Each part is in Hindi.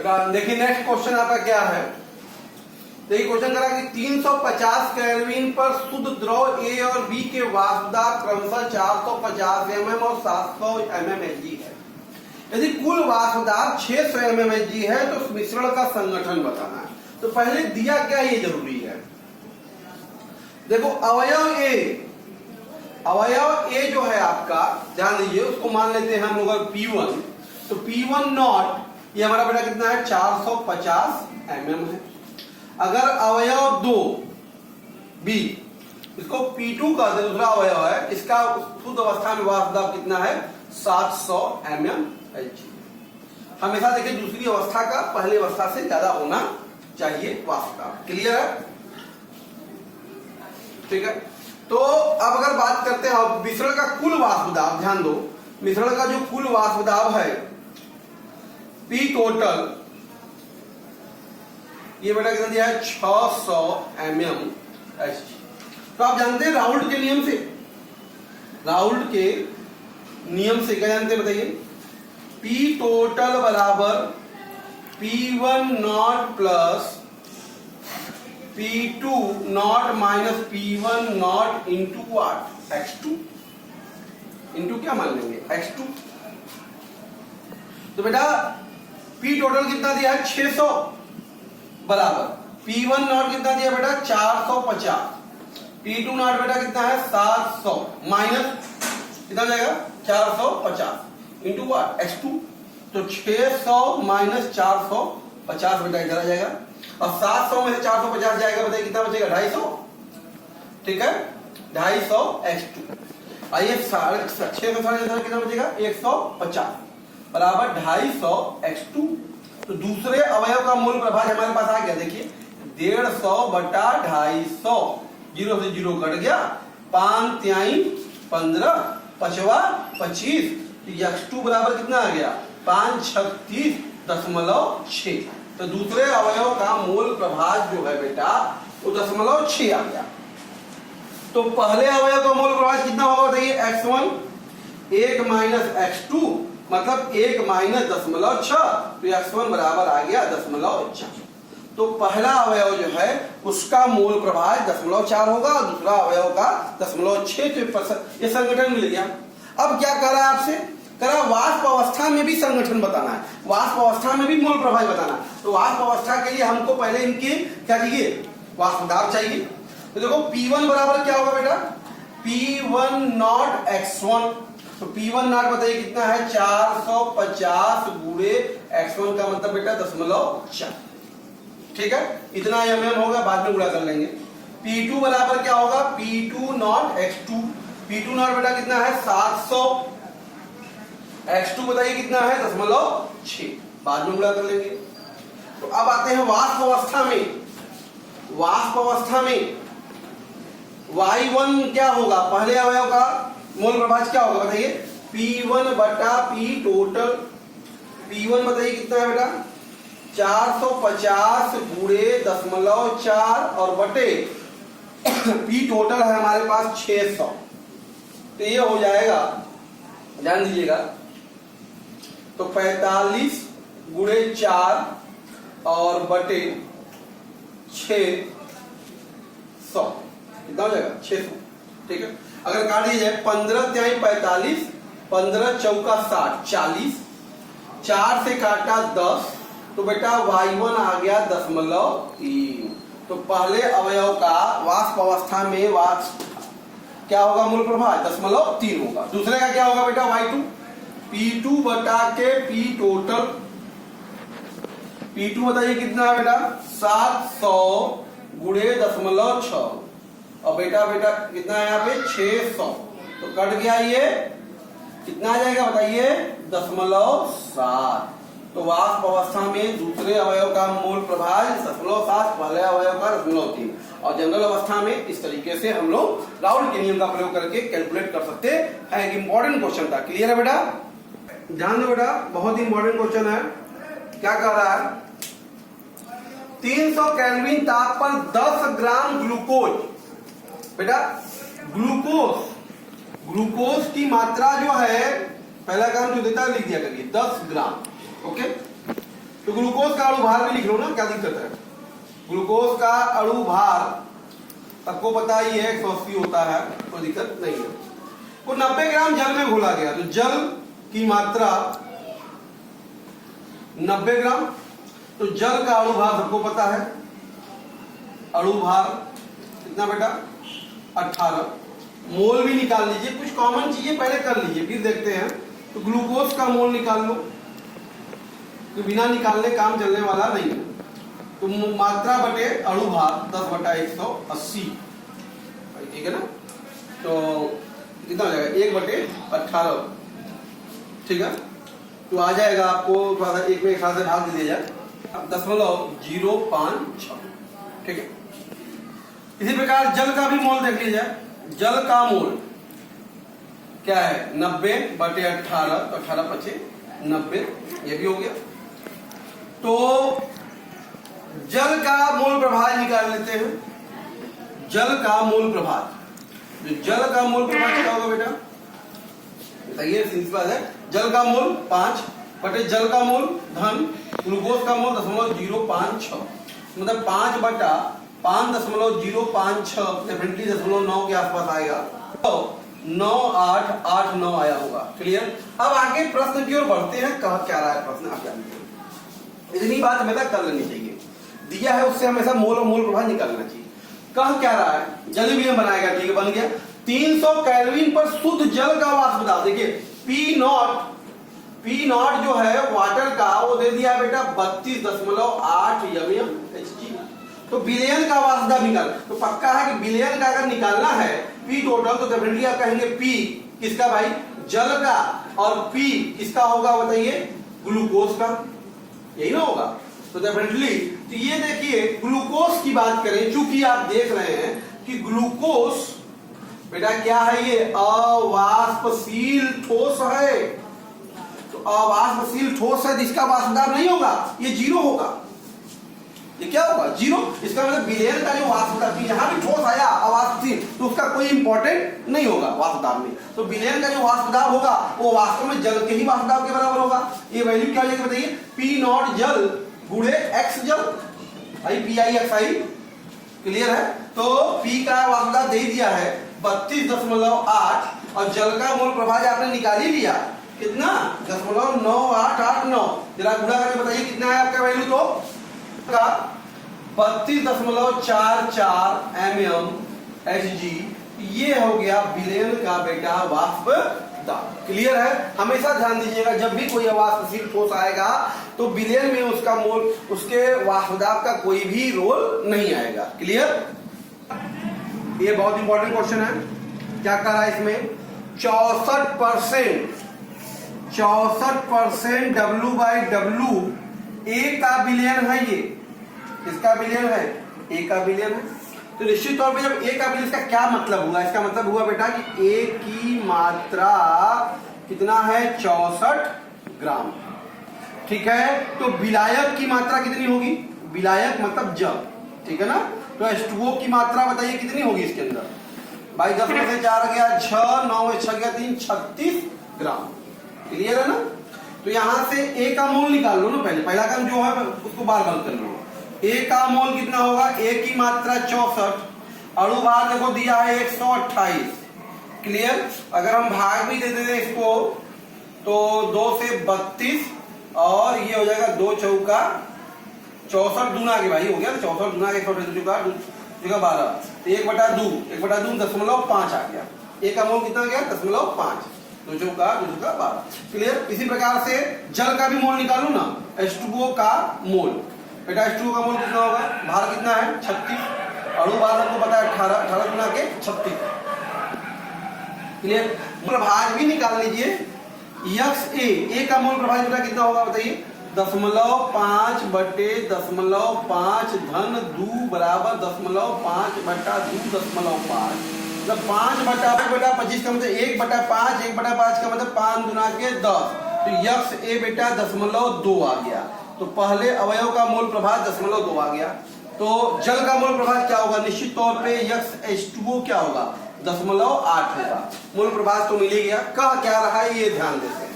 देखिए नेक्स्ट क्वेश्चन आपका क्या है। देखिए क्वेश्चन करा कि 350 केल्विन पर शुद्ध द्रव ए और बी के वाष्पदाब क्रमशः 450 mm और 700 mmHg है। यदि कुल वाष्पदाब 600 mmHg है तो उस मिश्रण का संगठन बताना है। तो पहले दिया क्या ये जरूरी है। देखो अवयव ए जो है आपका, ध्यान दीजिए, उसको मान लेते हैं हम लोग P1। तो P1 नॉट ये हमारा बेटा कितना है 450 mm है। अगर अवयव 2 B इसको P2 का दूसरा अवयव है, इसका शुद्ध अवस्था में वाष्पदाब कितना है 700 mmHg। हमेशा देखिए दूसरी अवस्था का पहली अवस्था से ज्यादा होना चाहिए वाष्पदाब। क्लियर है, ठीक है। तो अब अगर बात करते हैं मिश्रण का कुल वाष्पदाब, ध्यान दो, मिश्रण का जो कुल वाष्पदाब है P टोटल, ये बेटा कितना दिया है 600 mmHg। तो आप जानते हैं राउल्ट के नियम से, राउल्ट के नियम से क्या जानते हैं बताइए। P टोटल बराबर P1 not plus P2 not minus P1 not into what x2 into क्या मान लेंगे x2। तो बेटा P टोटल कितना दिया है 600 बराबर P1 नॉट कितना दिया बेटा 450, P2 नॉट बेटा कितना है 700 माइनस कितना जाएगा 450 इंटू व्हाट x2। तो 600 माइनस 450 बेटा इधर आ जाएगा और 700 में से 450 जाएगा, बताइए कितना बचेगा 250, ठीक है 250 x2। आइए 600 कितना बचेगा 150 बराबर 250 x2। तो दूसरे अवयव का मूल प्रभाज हमारे पास आ गया। देखिए 150 बटा 250, 0 से 0 कट गया, 5 3 15 5 25, x2 बराबर कितना आ गया 536.6। तो दूसरे अवयव का मूल प्रभाज जो है बेटा वो 0.6 आ गया। तो पहले अवयव का मूल प्रभाज कितना होगा बताइए x1 1 माइनस x2 मतलब 1 माइनस 0.6, तो x1 बराबर आ गया 0.4। तो पहला अवयव जो है उसका मूल प्रभाज 0.4 होगा और दूसरा अवयव का 0.6। तो ये संगठन मिल गया। अब क्या कर रहा है आपसे, करा वाष्प अवस्था में भी संगठन बताना है, वाष्प अवस्था में भी मूल प्रभाज बताना है। तो वाष्प अवस्था के लिए हमको पहले इनके क्या चाहिए वाष्पदाब चाहिए। तो देखो P1 बराबर क्या होगा बेटा P1 नॉट x1। तो P1 नॉट बताइए कितना है 450 गुणे x1 का मतलब बेटा 0.4, ठीक है। इतना mm होगा, बाद में गुणा कर लेंगे। P2 बराबर क्या होगा P2 not x2। P2 not बेटा कितना है 700, x2 बताइए कितना है 0.6, बाद में गुणा कर लेंगे। तो अब आते हैं वाष्प अवस्था में। वाष्प अवस्था में y1 क्या होगा, पहले अवयव का मूल प्रभाज क्या होगा बताइए P1 बटा P टोटल। P1 बताइए कितना है बेटा 450 गुणे 0.4 और बटे P टोटल है हमारे पास 600। तो ये हो जाएगा, ध्यान दीजिएगा, तो 45 गुणे 4 और बटे 600 कितना हो जाएगा 600, ठीक है। अगर काट दिया जाए 15 3 45, 15 चौका 60 40, 4 से काटा 10, तो बेटा y1 आ गया 0.3। तो पहले अवयव का वाष्प अवस्था में वाष्प क्या होगा मूल प्रभाज 0.3 होगा। दूसरे का क्या होगा बेटा y2 P2 बटा के P टोटल। P2 बताइए कितना है बेटा 700 गुणे 0.6 और बेटा कितना है यहाँ पे 600। तो कट गया, ये कितना आ जाएगा बताइए 0.7। तो वाष्प अवस्था में दूसरे अवयव का मूल प्रभाज 0.7, पहले अवयव का 0.3। और जनरल अवस्था में इस तरीके से हम लोग राउल्ट के नियम का प्रयोग करके कैलकुलेट कर सकते हैं। एक इंपॉर्टेंट क्वेश्चन था, क्लियर है बेटा, ध्यान दो बेटा, बहुत इंपॉर्टेंट क्वेश्चन है। क्या कर रहा है 300 केल्विन ताप पर 10 ग्राम ग्लूकोज, बेटा ग्लूकोज की मात्रा जो है पहला काम जो देता है लिख दिया करिए 10 ग्राम, ओके। तो ग्लूकोज का अणु भार भी लिख लो ना, क्या दिक्कत है। ग्लूकोज का अणु भार सबको पता ही है 180 होता है, कोई दिक्कत नहीं है। वो 90 ग्राम जल में घोला गया, तो जल की मात्रा 90 ग्राम। तो जल का अणु भार सबको पता है, अणु भार कितना बेटा 18। मोल भी निकाल लीजिए, कुछ कॉमन चीजें पहले कर लीजिए फिर देखते हैं। तो ग्लूकोज का मोल निकाल लो, तो बिना निकालने काम चलने वाला नहीं है। तो मात्रा बटे अणु भार 10/180, ठीक है ना। तो कितना हो जाएगा 1/18, ठीक है। तो आ जाएगा आपको थोड़ा सा एक में एक से भाग दे दिया जाए, 0.056, ठीक है। इसी प्रकार जल का भी मोल देख लीजिए। जल का मोल क्या है 90/18, तो 18×5 = 90, ये भी हो गया। तो जल का मोल प्रभाज निकाल लेते हैं। जल का मोल प्रभाज, जो जल का मोल प्रभाज क्या होगा बेटा बताइए, सिंपल है। जल का मोल 5 बटे जल का मोल धन ग्लूकोज का मोल 0.056, मतलब 5/5.056 डेफिनेटली 0.9 के आसपास आएगा। तो 9889 आया होगा। क्लियर। अब आगे प्रश्न की ओर बढ़ते हैं। कहा क्या रहा है प्रश्न, आप जानते हैं। इतनी बात हमेशा कर लेनी चाहिए, दिया है उससे हमेशा मोल और मोल प्रभाव निकालना चाहिए। कह क्या रहा है, जल विलयन बनाएगा, ठीक है बन गया। 300 केल्विन पर शुद्ध जल का वाष्प दाब, देखिए P नॉट जो है वाटर का वो दे दिया है बेटा 32.8 mmHg। तो विलयन का वाष्प दाब निकाल, तो पक्का है कि विलयन का अगर निकालना है P टोटल, तो डेफिनेटली आप कहेंगे P किसका भाई, जल का, और P किसका होगा बताइए, ग्लूकोज का, यही ना होगा। तो डेफिनेटली तो ये देखिए ग्लूकोज की बात करें, चूंकि आप देख रहे हैं कि ग्लूकोज बेटा क्या है, ये अवाष्पशील ठोस है। तो अवाष्पशील ठोस है, जिसका वाष्प दाब नहीं होगा, ये 0 होगा। ये क्या होगा 0। इसका मतलब विलयन का जो वाष्प दाब, यहां भी ठोस आया अवाष्पशील, तो उसका कोई इंपॉर्टेंट नहीं होगा वाष्प दाब में। तो विलयन का जो वाष्प दाब होगा वो वास्तव में जल के ही वाष्प दाब के बराबर होगा। ये वैल्यू क्या हो जाएगी बताइए, P नॉट जल गुणे x जल, भाई PiXi। क्लियर है। तो P का वाष्प दाब दे दिया है 32.8, और जल का मोल प्रभाज आपने निकाल ही लिया, कितना 0.9889। जरा गुणा करके बताइए कितना है आपका वैल्यू, तो 32.44 mmHg। ये हो गया विलयन का बेटा वाष्प दाब। क्लियर है। हमेशा ध्यान दीजिएगा, जब भी कोई अवाष्पशील ठोस आएगा तो विलयन में उसका मोल, उसके वाष्प दाब का कोई भी रोल नहीं आएगा। क्लियर। ये बहुत इंपॉर्टेंट क्वेश्चन है। क्या कह रहा है इसमें, 64% W/W A का विलयन है। ये किसका विलयन है, A का विलयन है। तो निश्चित तौर पे जब A का विलयन, इसका क्या मतलब हुआ, इसका मतलब हुआ बेटा कि A की मात्रा कितना है 64 ग्राम, ठीक है। तो विलायक की मात्रा कितनी होगी, विलायक मतलब जल, ठीक है ना। तो H2O की मात्रा बताइए कितनी होगी इसके अंदर, भाई 10 में से 4 गया 6, 9 में 6 गया 3, 36 ग्राम। क्लियर है ना। तो यहां से A का मोल निकाल लो ना, पहला काम जो है उसको बार बंद कर लो। A का मोल कितना होगा, A की मात्रा 64, अणु भार देखो दिया है 128। क्लियर। अगर हम भाग भी दे देते इसको, तो 2 से 32, और ये हो जाएगा 2 चौका 64 दूना के, भाई हो गया 64 दूना के 128 चौका 12, 1/2 आ गया। A का मोल कितना गया 0.5, 2 चौका 12। क्लियर। इसी प्रकार से जल का भी मोल निकालू ना, H2O का मोल, बेटा H2O का मोल कितना होगा, भार कितना है 36, अणु भार हमको पता है 18 गुना के 36। क्लियर। प्रभाज भी निकाल लीजिए, A का मोल प्रभाज बेटा कितना होगा बताइए, 0.5 बटे 0.5 धन 2 बराबर 0.5 बटा 2.5, मतलब 5 बटा बेटा 25 का मतलब 1/5, 1/5 का मतलब 5 गुना के 10। तो A बेटा 0.2 आ गया। तो पहले अवयव का मोल प्रभाज 0.2 आ गया। तो जल का मोल प्रभाज क्या होगा, निश्चित तौर पे H2O क्या होगा 0.8 होगा। मोल प्रभाज तो मिल ही गया। कह क्या रहा है ये ध्यान देते हैं,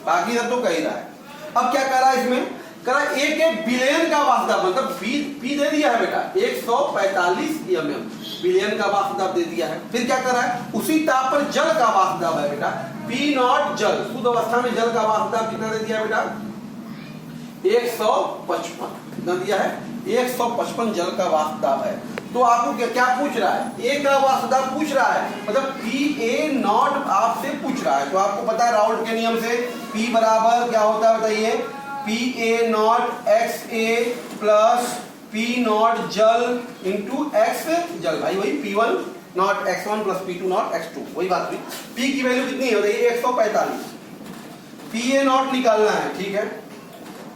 बाकी सब तो कह रहा है। अब क्या कह रहा है इसमें, करा एक बिलियन का वास्तव मतलब पी दे दिया है बेटा 145 mm बिलियन का वास्तव दे दिया है। फिर क्या करा है, उसी ताप पर जल का वास्तव है बेटा पी नॉट जल, शुद्ध अवस्था में जल का वास्तव कितना दे दिया बेटा 155 कितना दिया है 155 जल का वास्तव है। तो आपको क्या पूछ रहा है, ए का वास्तव पूछ रहा है, मतलब पी ए नॉट आपसे पूछ रहा है। तो आपको पता है राउल्ट के नियम से पी बराबर क्या होता है बताइए, P A not x A plus P not जल इंटू एक्स जल, भाई वही P1 not x1 plus P2 not x2, वही बात हुई। P की वैल्यू कितनी है बताइए 145, पी ए नॉट निकालना है, ठीक है।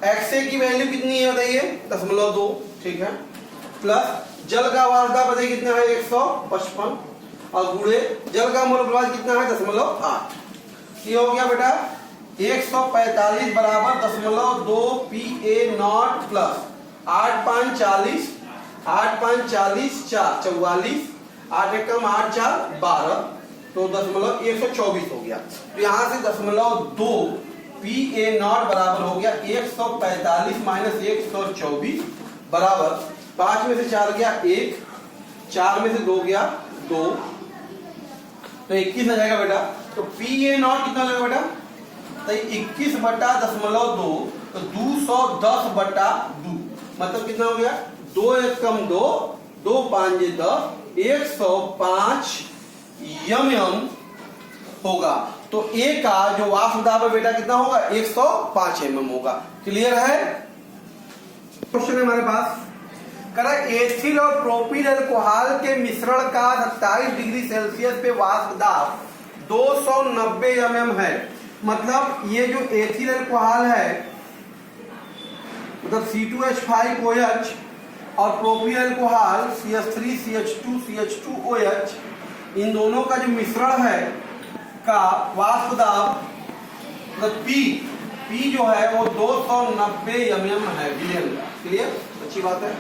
एक्स ए की वैल्यू कितनी है बताइए 0.2, ठीक है, प्लस जल का वार्ता बताइए कितना है 155 और गुणे जल का मोल प्रवाह कितना है 0.8। ये हो गया बेटा 145 बराबर 0.2 पी ए नॉट प्लस 8 5 40, 8 5 40 4 44, 8 एकम 8 4 12, तो 124 हो गया। तो यहाँ से 0.2 पी ए नॉट बराबर हो गया 145 माइनस 124 बराबर 5 में से 4 गया 1, 4 में से 2 गया 2, तो 21 आ जाएगा बेटा। तो पी ए नॉट कितना लगेगा बेटा, तो 21 बटा 0.2, तो 210 बटा 2 मतलब कितना हो गया 2 एकम 2, 2 5 10, 105 mm होगा। तो ए का जो वाष्प दाब है बेटा कितना होगा 105 mm होगा। क्लियर है। क्वेश्चन है हमारे पास, करा एथिल और प्रोपिल अल्कोहल के मिश्रण का 27 डिग्री सेल्सियस पे वाष्प दाब 290 mm है। मतलब ये जो एथिल अल्कोहल है मतलब C2H5OH और प्रोपिल अल्कोहल CH3CH2CH2OH, इन दोनों का जो मिश्रण है का वाष्प दाब मतलब P जो है वो 290 mm है बिलियन का। क्लियर, अच्छी बात है।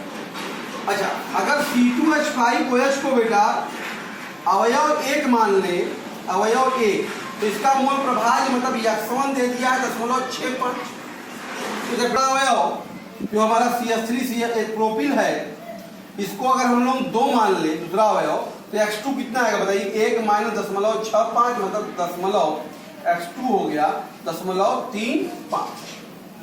अच्छा, अगर C2H5OH को बेटा अवयव 1 मान ले, अवयव 1, तो इसका मोल प्रभाज मतलब x1 दे दिया है 0.65। तो दूसरा अवयव जो हमारा CH3 प्रोपिल है, इसको अगर हम लोग 2 मान ले दूसरा अवयव, तो x2 कितना आएगा बताइए 1 माइनस 0.65 मतलब x2 हो गया 0.35,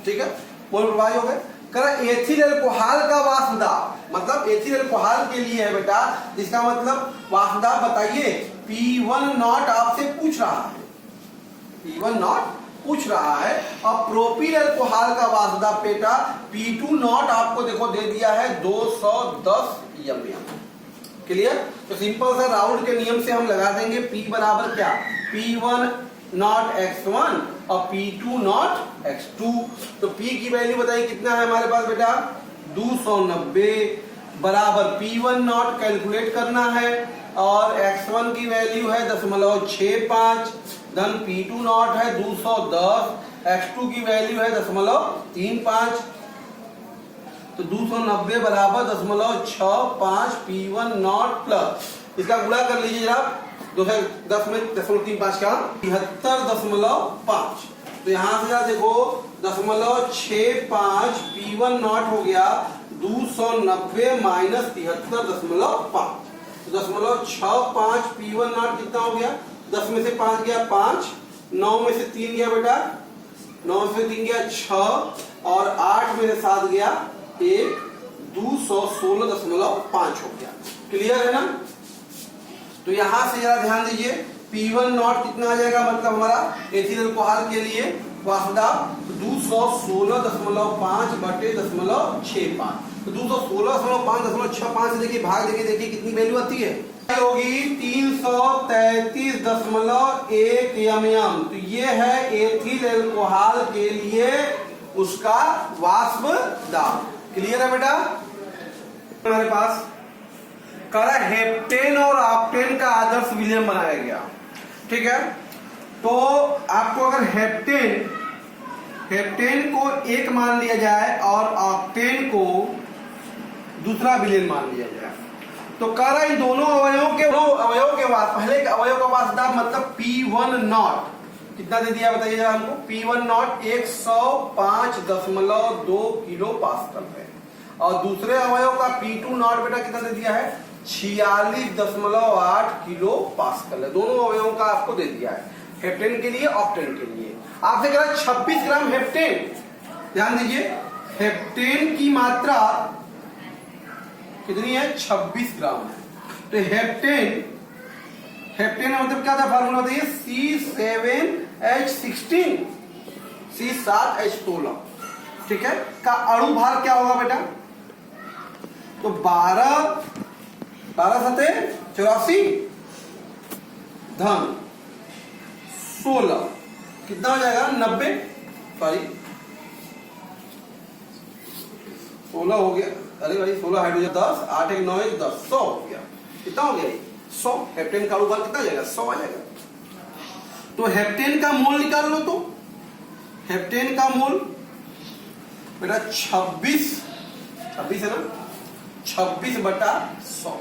ठीक है, मोल प्रभाज हो गए। करा एथिल अल्कोहल का वाष्प दाब मतलब एथिल अल्कोहल के लिए है बेटा, जिसका मतलब वाष्प दाब बताइए P1 नॉट आपसे पूछ रहा है, P1 नॉट पूछ रहा है, और प्रोपिल अल्कोहल का वाष्प दाब बेटा P2 नॉट आपको देखो दे दिया है 210 mm। क्लियर। तो सिंपल सा राउल्ट के नियम से हम लगा देंगे P बराबर क्या P1 नॉट x1 और P2 नॉट x2। तो P की वैल्यू बताइए कितना है हमारे पास बेटा 290 बराबर P1 नॉट कैलकुलेट करना है और x1 की वैल्यू है 0.65, धन P2 नॉट है 210, x2 की वैल्यू है 0.35, तो 290 बराबर 0.65 P1 नॉट प्लस इसका गुणा कर लीजिए जरा 10 में 0.35 का 73.5, तो यहाँ से जरा देखो 0.65 P1 नॉट हो गया 290 माइनस 73.5, तो 0.65 P1 नॉट कितना हो गया, 10 में से 5 गया 5, 9 में से 3 गया बेटा 9 में से 3 गया 6 और 8 में से 7 गया 1, 216.5 हो गया। क्लियर है ना। तो यहां से जरा ध्यान दीजिए P1 नॉट कितना आ जाएगा, मतलब हमारा एथिल अल्कोहल के लिए वाष्प दाब 216.5 बटे 0.65, तो 216.5 से देखिए भाग देखिए कितनी वैल्यू आती है, होगी 333.1 mm। तो ये है एथिल अल्कोहल के लिए उसका वाष्प दाब। क्लियर है बेटा। हमारे पास करा हेप्टेन और ऑक्टेन का आदर्श विलयन बनाया गया, ठीक है। तो आपको अगर हेप्टेन को 1 मान लिया जाए और ऑक्टेन को दूसरा विलयन मान लिया जाए, तो कह रहा इन दोनों अवयवों के पहले के अवयव का वाष्प दाब मतलब P1 नॉट कितना दे दिया बताइए जरा हमको। P1 नॉट 105.2 किलो पास्कल है और दूसरे अवयव का P2 नॉट बेटा कितना दे दिया है 46.8 किलो पास्कल है। दोनों अवयवों का आपको दे दिया है, हेप्टेन के लिए ऑक्टेन के लिए। आपसे कह रहा है 26 ग्राम हेप्टेन। ध्यान दीजिए हेप्टेन की मात्रा कितनी है 26 ग्राम है। तो हेप्टेन मतलब क्या था फार्मूला बताइए C7H16 C7H16 ठीक है का अणु भार क्या होगा बेटा। तो 12 सते 84 धन 16 कितना हो जाएगा 90 सॉरी 16 हो गया। अरे भाई 16 हाइड्रोजन 10 8 1 9 1 10 100 हो गया। कितना हो गया 100। हेप्टेन का अणुभार कितना आ जाएगा 100 आ जाएगा। तो हेप्टेन का मोल निकाल लो। तो हेप्टेन का मोल बेटा 26 है ना 26/100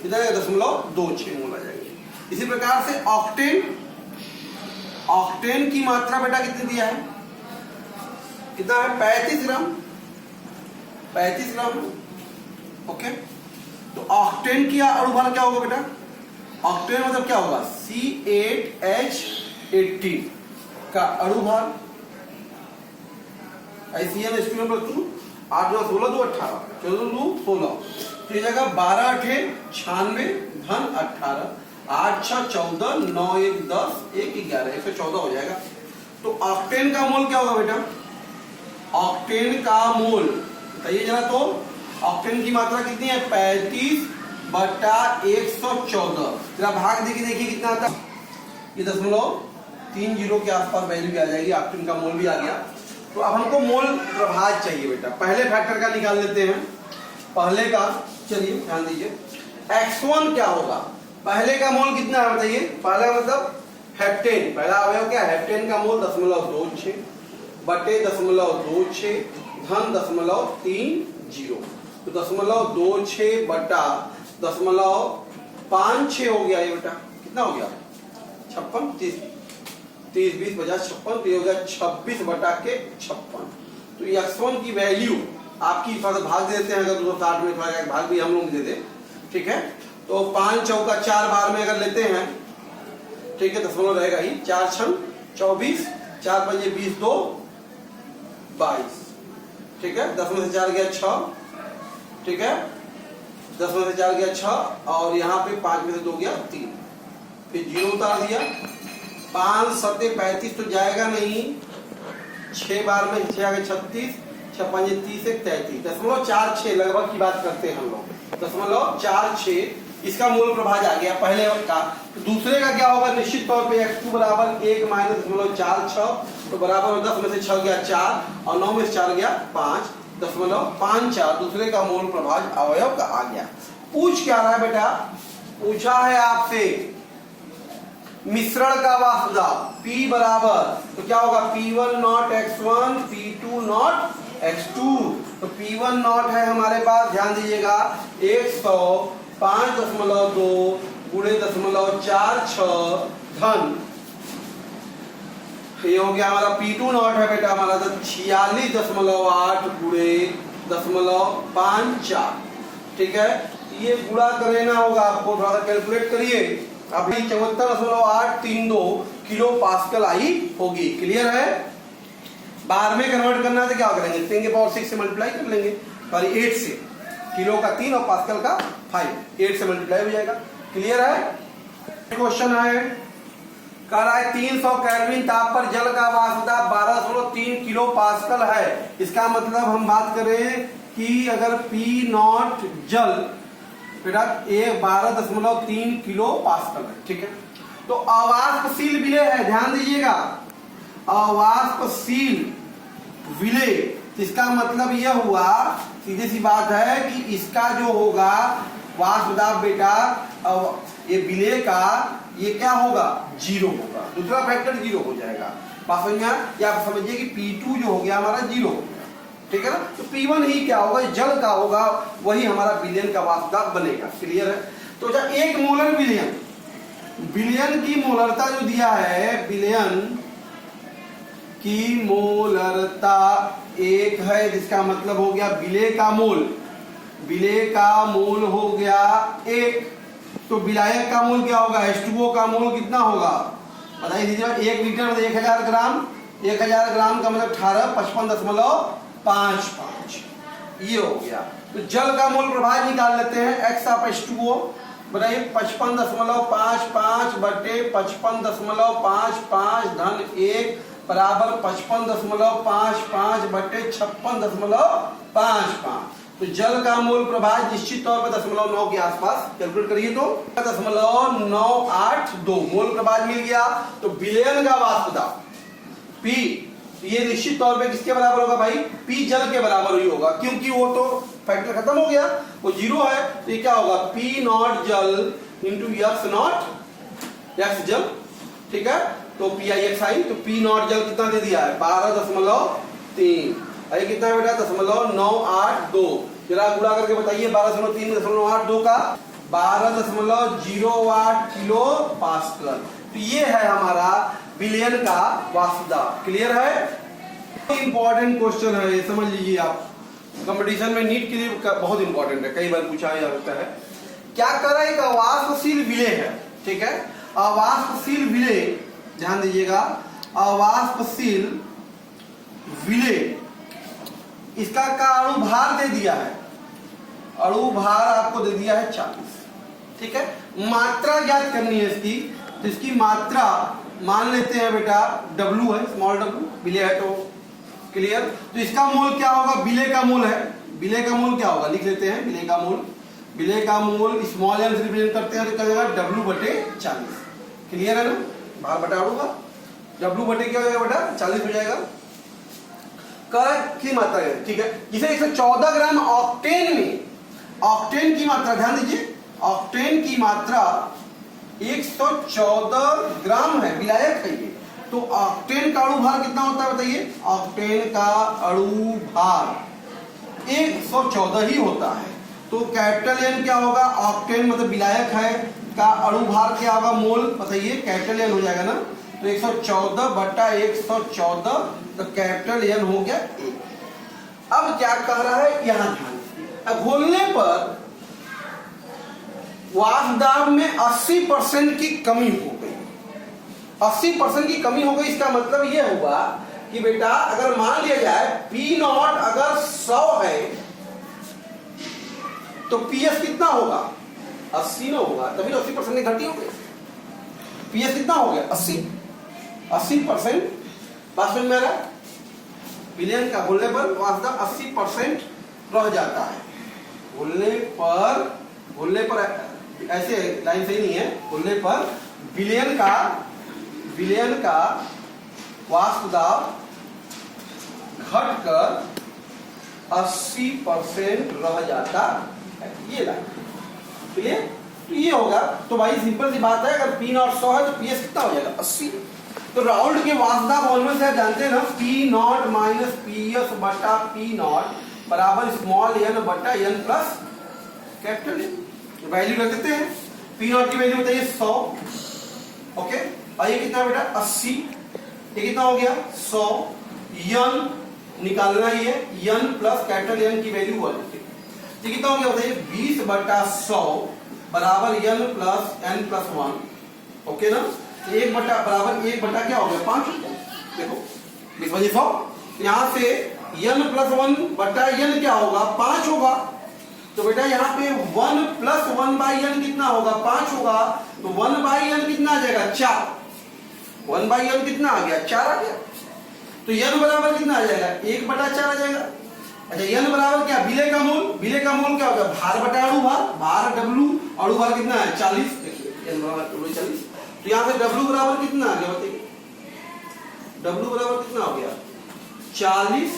कितना 0.26 मोल आ जाएंगे। इसी प्रकार से ऑक्टेन की मात्रा बेटा कितनी दिया है कितना है 35 ग्राम ओके। तो ऑक्टेन की अणुभार क्या होगा बेटा। ऑक्टेन मतलब क्या होगा C8H18 का अणुभार ICN H2 8 2 16 2 18 14 2 16 तो ये जगह 12 8 96 धन 18 8 6 14 9 1 10 1 11 114 हो जाएगा। तो ऑक्टेन का मोल क्या होगा बेटा। ऑक्टेन का मोल बताइए जरा। तो ऑक्टेन की मात्रा कितनी है 35/114 जरा भाग देखिए कितना आता है। ये 0.30 के आसपास वैल्यू भी आ जाएगी। ऑक्टेन का मोल भी आ गया। तो अब हमको मोल प्रभाज चाहिए बेटा। पहले फैक्टर का निकाल लेते हैं। पहले का चलिए ध्यान दीजिए x1 क्या होगा। पहले का मोल कितना है बताइए। पहला मतलब हेप्टेन पहला अवयव क्या है हेप्टेन का मोल 0.26 बटे 0.26 धन 0.30 तो 0.26 बटा 0.56 हो गया ये बेटा। कितना हो गया 56 30 20 50 56 तो ये हो गया 26/56। तो x1 की वैल्यू आपकी भाग देते हैं। अगर 260 में थोड़ा भाग भी हम लोग दे दे ठीक है। तो 5 चौका 4 बार में अगर लेते हैं ठीक है दशमलव रहेगा ही 4 6 24 4 5 20 2 22 ठीक है। 10 में से 4 गया 6 ठीक है। 10 में से 4 गया 6 और यहाँ पे 5 में से 2 गया 3 फिर 0 उतार दिया 5 7 35 तो जाएगा नहीं 6 बार में 6 आ गए 36 6 5 30 33 0.46 लगभग की बात करते हैं हम लोग 0.46 इसका मूल प्रभाज आ गया पहले का। तो दूसरे का क्या होगा निश्चित तौर पे x2 बराबर 1 माइनस 0.46 तो बराबर 10 में से 6 गया 4 और 9 में से 4 गया 5.54 दूसरे का मूल प्रभाज अवयव का आ गया। पूछ क्या रहा है बेटा पूछा है आपसे मिश्रण का वास्तुदाब P बराबर तो क्या होगा P1 not x1 P2 not x2 तो P1 नॉट है हमारे पास ध्यान दीजिएगा 105.2 गुणे 0.46 धन ये हो गया हमारा P2 नॉट है बेटा हमारा 46.8 गुणे 0.54 ठीक है। ये गुणा करना होगा आपको थोड़ा सा कैलकुलेट करिए अभी 74.832 किलो पास्कल आई होगी। क्लियर है। बार में कन्वर्ट करना है तो क्या करेंगे 10 के पावर 6 से मल्टीप्लाई कर लेंगे सॉरी 8 से किलो का 3 और पास्कल का 5 8 से मल्टीप्लाई हो जाएगा। क्लियर है। क्वेश्चन है कह रहा है 300 केल्विन ताप पर जल का वाष्पदाब 12.3 किलो पास्कल है। इसका मतलब हम बात करें कि अगर P नॉट जल बेटा 12.3 किलो पास्कल है ठीक है। तो अवाष्पशील विलेय है ध्यान दीजिएगा अवाष्पशील विलेय इसका मतलब यह हुआ सीधी सी बात है कि इसका जो होगा वाष्पदाब बेटा ये विलेय का ये क्या होगा 0 होगा दूसरा फैक्टर 0 हो जाएगा। बात समझ में या आप समझिए कि P2 जो हो गया हमारा 0 हो गया ठीक है ना। तो P1 ही क्या होगा जल का होगा वही हमारा विलयन का वाष्पदाब बनेगा। क्लियर है। तो जब 1 मोलर विलयन की मोलरता जो दिया है विलयन की मोलरता 1 है, जिसका मतलब हो गया विलेय का मोल, विलेय का मोल हो गया 1। तो विलायक का मोल क्या होगा, H2O का मोल कितना होगा बताइए दीजिए। 1 लीटर मतलब 1000 ग्राम, 1000 ग्राम का मतलब 1855.55 ये हो गया। तो जल का मोल प्रभाव निकाल लेते हैं, x ऑफ H2O बताइए 55.55 बटे 55.55 धन 1 बराबर 55.55 बटे 56.55। तो जल का मोल प्रभाव निश्चित तौर पर 0.9 के आसपास कैलकुलेट करिए तो 0.982 मोल प्रभाव मिल गया। तो विलयन का वाष्प दाब P ये निश्चित तौर पे किसके बराबर होगा भाई, P जल के बराबर ही होगा, क्योंकि वो तो फैक्टर खत्म हो गया, वो 0 है। तो ये क्या होगा P नॉट जल इंटू x नॉट, x जल, ठीक है। तो PiXi, तो P नॉट जल कितना दे दिया है 12.3, अरे कितना बेटा 0.982, जरा गुणा करके बताइए 12.3.982 का 12.08 किलो पास्कल। तो ये है हमारा विलयन का वाष्प दाब। क्लियर है, इंपॉर्टेंट क्वेश्चन है ये, समझ लीजिए आप, कंपटीशन में नीट के लिए बहुत इंपॉर्टेंट है, कई बार पूछा जाता है। क्या कर रहा है, एक अवाष्पशील विलेय है, ठीक है। अवाष्पशील विलेय, ध्यान दीजिएगा, अवाष्पशील विलेय, इसका का अणु भार दे दिया है, अणु भार आपको दे दिया है 40, ठीक है। मात्रा ज्ञात करनी है इसकी, तो इसकी मात्रा मान लेते हैं बेटा W है, स्मॉल w, विलेय है तो क्लियर। तो इसका मोल क्या होगा, विलेय का मोल है, विलेय का मोल क्या होगा लिख लेते हैं, विलेय का मोल, विलेय का मोल स्मॉल m से रिप्रेजेंट करते हैं तो क्या हो जाएगा W बटे 40। क्लियर है ना, भार बटा अणु का W बटे क्या हो जाएगा बेटा 40 हो जाएगा। की मात्रा है, ठीक है। जिसे 114 ग्राम ऑक्टेन में, ऑक्टेन की मात्रा ध्यान दीजिए, ऑक्टेन की मात्रा 114 ग्राम है, विलायक है ये। तो ऑक्टेन का अणु भार कितना होता है बताइए, ऑक्टेन का अणु भार 114 ही होता है। तो कैपिटल N क्या होगा, ऑक्टेन मतलब विलायक है का अणु भार क्या होगा मोल बताइए, कैपिटल N हो जाएगा ना। तो 114 बटा 114, तो कैपिटल N हो गया 1। अब क्या कह रहा है यहां ध्यान, घोलने पर वाष्प दाब में 80% की कमी हो गई, 80% की कमी हो गई। इसका मतलब यह होगा कि बेटा अगर मान लिया जाए P नॉट अगर 100 है तो PS कितना होगा 80 ना होगा, तभी तो 80% की घटी हो गई। PS कितना हो गया 80%। बात समझ में आ रहा है, विलयन का घुलने पर वाष्प दाब 80% रह जाता है। घुलने पर ऐसे लाइन सही नहीं है, घुलने पर विलयन का वाष्प दाब घटकर 80% रह जाता है, ये लाइन क्लियर। तो ये होगा, तो भाई सिंपल सी बात है, अगर P नॉट 100 है तो PS कितना हो जाएगा 80। तो राउंड के वाष्प दाब ऑलमोस्ट आप जानते हैं ना, P नॉट माइनस PS बटा P नॉट बराबर स्मॉल n बटा n plus capital N। Value रख देते हैं, P नॉट की वैल्यू बताइए 100, ओके। और ये कितना बेटा 80, ये कितना हो गया 100, n निकालना ही है, n प्लस कैपिटल N की वैल्यू 1, ये कितना हो गया बताइए 20 बटा 100 बराबर n plus n plus 1, okay ना। 1 बटा बराबर 1 बटा क्या हो गया 5, देखो 20 बजे 100, यहां से n प्लस 1 बटा n क्या होगा 5 होगा। तो बेटा यहाँ पे 1 प्लस 1 बाई n कितना होगा 5 होगा। तो 1 बाई n कितना आ जाएगा 4, 1 बाई n कितना आ गया 4 आ गया। तो n बराबर कितना आ जाएगा 1 बटा 4 आ जाएगा। अच्छा n बराबर क्या, विलेय का मोल, विलेय का मोल क्या होगा भार बटा अणु भार, भार W, अणु भार कितना है 40, देखिए n बराबर 40। तो यहाँ से W बराबर कितना आ गया बताइए, W बराबर कितना हो गया 40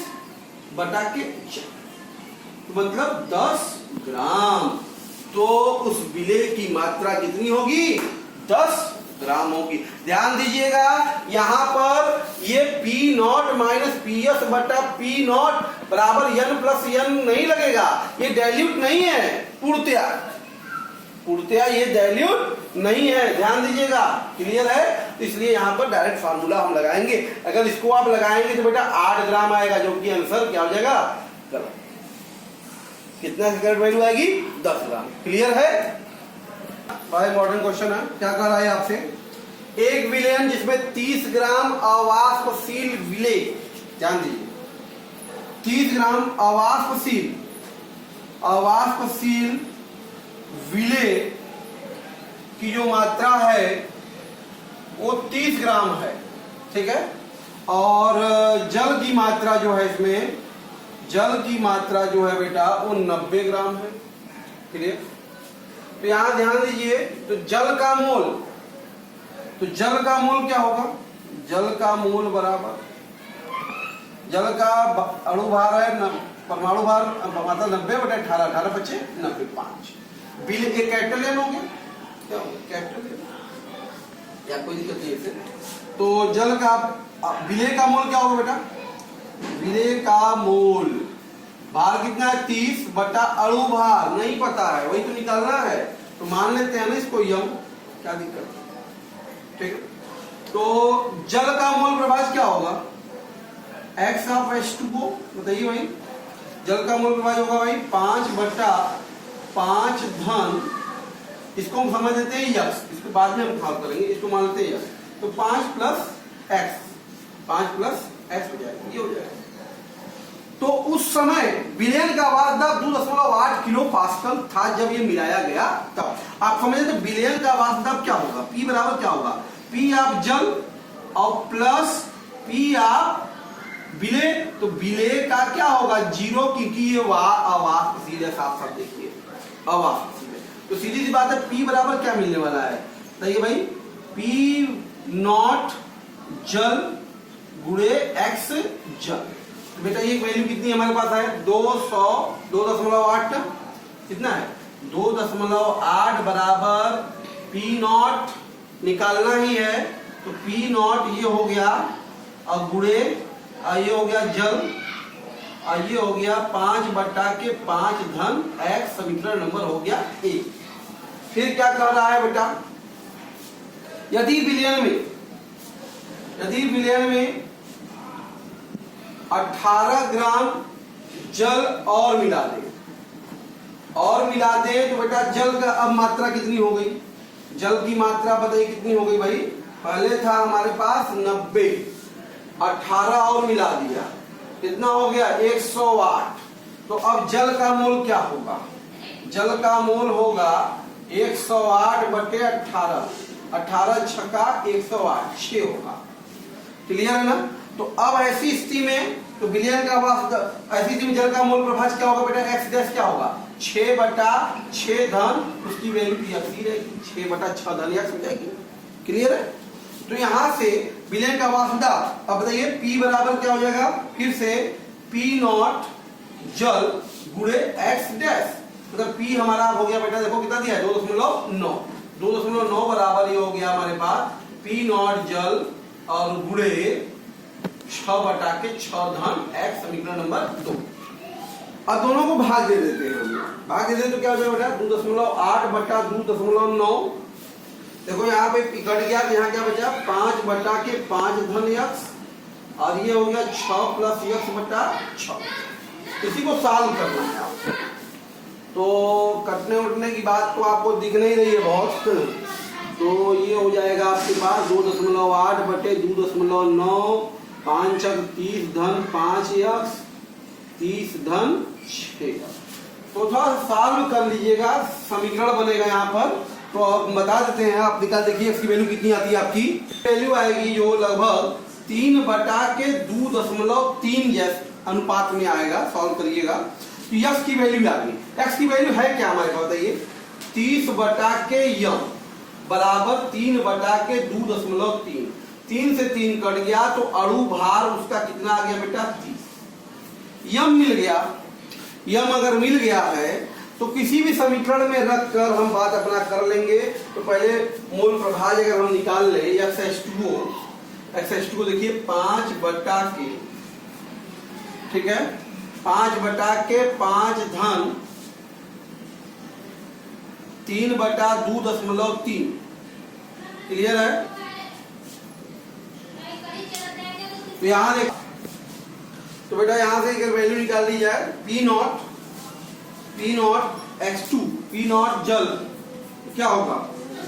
बटा के 4, मतलब 10 ग्राम। तो उस विलेय की मात्रा कितनी होगी 10 ग्राम होगी। ध्यान दीजिएगा यहां पर ये P नॉट माइनस PS बटा P नॉट बराबर n प्लस n नहीं लगेगा, ये डाइल्यूट नहीं है, पूर्णतया ये डाइल्यूट नहीं है, ध्यान दीजिएगा, क्लियर है। तो इसलिए यहाँ पर डायरेक्ट फार्मूला हम लगाएंगे। अगर इसको आप लगाएंगे तो बेटा 8 ग्राम आएगा, जो कि आंसर क्या हो जाएगा, गलत। कितना सेकेंड वैल्यू आएगी, 10 ग्राम। क्लियर है। बड़ा इंपॉर्टेंट क्वेश्चन है। क्या कह रहा है आपसे, एक विलेन जिसमें 30 ग्राम अवाष्पशील विले, ध्यान दीजिए, 30 ग्राम अवाष्पशील विले की जो मात्रा है वो 30 ग्राम है, ठीक है। और जल की मात्रा जो है, इसमें जल की मात्रा जो है बेटा वो 90 ग्राम है। क्लियर। तो यहां ध्यान दीजिए, तो जल का मोल क्या होगा, जल का मोल बराबर, जल का अणु भार है, परमाणु भार मतलब 90/18, 18 बचे 95। बिल एक कैपिटल हो गया, क्या हो गया, कैपिटल या कोई दिक्कत नहीं है। तो जल का विलेय का मोल क्या होगा बेटा, विलेय का मोल, भार कितना है 30 बटा अणु भार नहीं पता है, वही तो निकालना है, तो मान लेते हैं ना इसको यम, क्या दिक्कत है, ठीक है। तो जल का मोल प्रभाज क्या होगा, x ऑफ H2O, बताइए भाई, जल का मोल प्रभाज होगा भाई 5/5 धन, इसको हम समझ लेते हैं यक्स, इसको बाद में हम सॉल्व करेंगे, इसको मान लेते हैं यक्स, तो 5 + x, 5 + x हो जाएगा, ये हो जाएगा। तो उस समय विलेन का वाष्प 2.8 किलो पास्कल था जब ये मिलाया गया तब। आप समझे तो विलेन का वाष्प क्या होगा, P बराबर क्या होगा, P आप जल और प्लस P आप विलेय, तो विलेय का क्या होगा 0, क्योंकि ये अवाष्पशील है, साफ साफ देखिए अवाष्पशील है। तो सीधी सी बात है, P बराबर क्या मिलने वाला है, बताइए भाई, P0 जल गुणे x जल। तो बेटा ये वैल्यू कितनी हमारे पास है, 2.8 कितना है, 2.8 बराबर P0 निकालना ही है, तो P0 ये हो गया और गुणे ये हो गया जल, और ये हो गया 5/5 धन x, समीकरण नंबर हो गया 1। फिर क्या कर रहा है बेटा, यदि विलयन में 18 ग्राम जल और मिला दे तो बेटा जल का अब मात्रा कितनी हो गई, जल की मात्रा बताइए कितनी हो गई भाई, पहले था हमारे पास 90, 18 और मिला दिया, कितना हो गया 108। तो अब जल का मोल क्या होगा, जल का मोल होगा 108/18, 18 छक्का 108, 6 होगा। क्लियर है ना। तो अब ऐसी स्थिति में तो विलयन का वाष्प, ऐसी स्थिति में जल का मोल प्रभाज क्या होगा बेटा, x डैश क्या होगा 6/6 धन, उसकी वैल्यू x ही रहेगी, 6/6 धन x हो जाएगी। क्लियर है। तो यहां से विलयन का वाष्प, अब बताइए P बराबर क्या हो जाएगा, फिर से P0 जल गुणे x डैश, मतलब P हमारा हो गया बेटा, देखो कितना दिया है 2.9, 2.9 बराबर ये हो गया हमारे पास P0 जल और गुणे 6/6 धन x, समीकरण नंबर 2। अब दोनों को भाग दे देते हैं, भाग दे देते तो क्या हो जाएगा बेटा 2.8/2.9, देखो यहाँ पे कट गया, यहाँ क्या बचा 5/5 धन x, और ये हो गया 6 + x/6। इसी को सॉल्व करना है आपको, तो कटने उठने की बात तो आपको दिख नहीं रही है बहुत, तो ये हो जाएगा आपके पास 2.8/2.9, 5 × 30 धन 5x, 30 धन 6। तो थोड़ा सॉल्व कर लीजिएगा, समीकरण बनेगा यहाँ पर। तो आप बता देते हैं, आप निकाल देखिए इसकी वैल्यू कितनी आती है, आपकी वैल्यू आएगी जो लगभग 3/2.3 जैसे अनुपात में आएगा, सॉल्व करिएगा। तो x की वैल्यू आ गई, x की वैल्यू है क्या हमारे पास बताइए, 30/m बराबर 3/2.3, 3 से 3 कट गया, तो अणु भार उसका कितना आ गया बेटा 30। यम मिल गया, यम अगर मिल गया है तो किसी भी समीकरण में रख कर हम बात अपना कर लेंगे। तो पहले मोल प्रभाज अगर हम निकाल ले XH2O देखिए 5/के, ठीक है 5/5 धन 3/2.3। क्लियर है? तो यहां देख, तो बेटा यहां से अगर वैल्यू निकाल दी जाए P not x2, P not जल, तो क्या होगा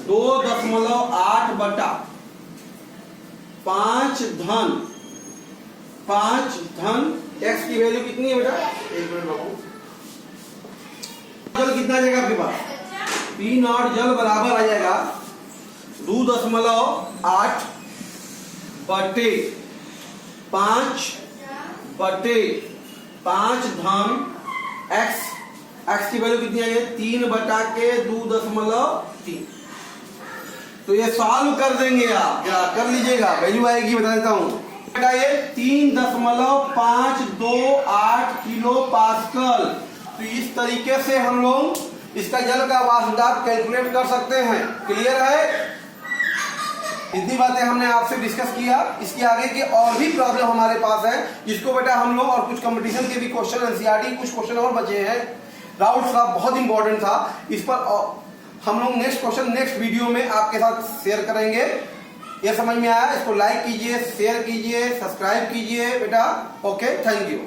2.8 बटा 5 धन x की वैल्यू कितनी है बेटा? एक मिनट बाबू, जल कितना आ जाएगा आपके पास? P नॉट जल बराबर आ जाएगा 2.8 बटे 5 धन x की वैल्यू कितनी आई है? 3/2.3। तो ये सॉल्व कर देंगे आप, क्या कर लीजिएगा, वैल्यू आएगी बता देता हूं बेटा, ये 3.528 किलो पास्कल। तो इस तरीके से हम लोग इसका जल का वाष्प दाब कैलकुलेट कर सकते हैं। क्लियर है? इतनी बातें हमने आपसे डिस्कस किया। इसके आगे के और भी प्रॉब्लम हमारे पास है, जिसको बेटा हम लोग, और कुछ कंपटीशन के भी क्वेश्चन, एनसीईआरटी कुछ क्वेश्चन और बचे हैं, डाउट्स का बहुत इंपॉर्टेंट था, इस पर हम लोग नेक्स्ट क्वेश्चन नेक्स्ट वीडियो में आपके साथ शेयर करेंगे। ये समझ में आया? इसको लाइक कीजिए, शेयर कीजिए, सब्सक्राइब कीजिए बेटा। Okay, thank you.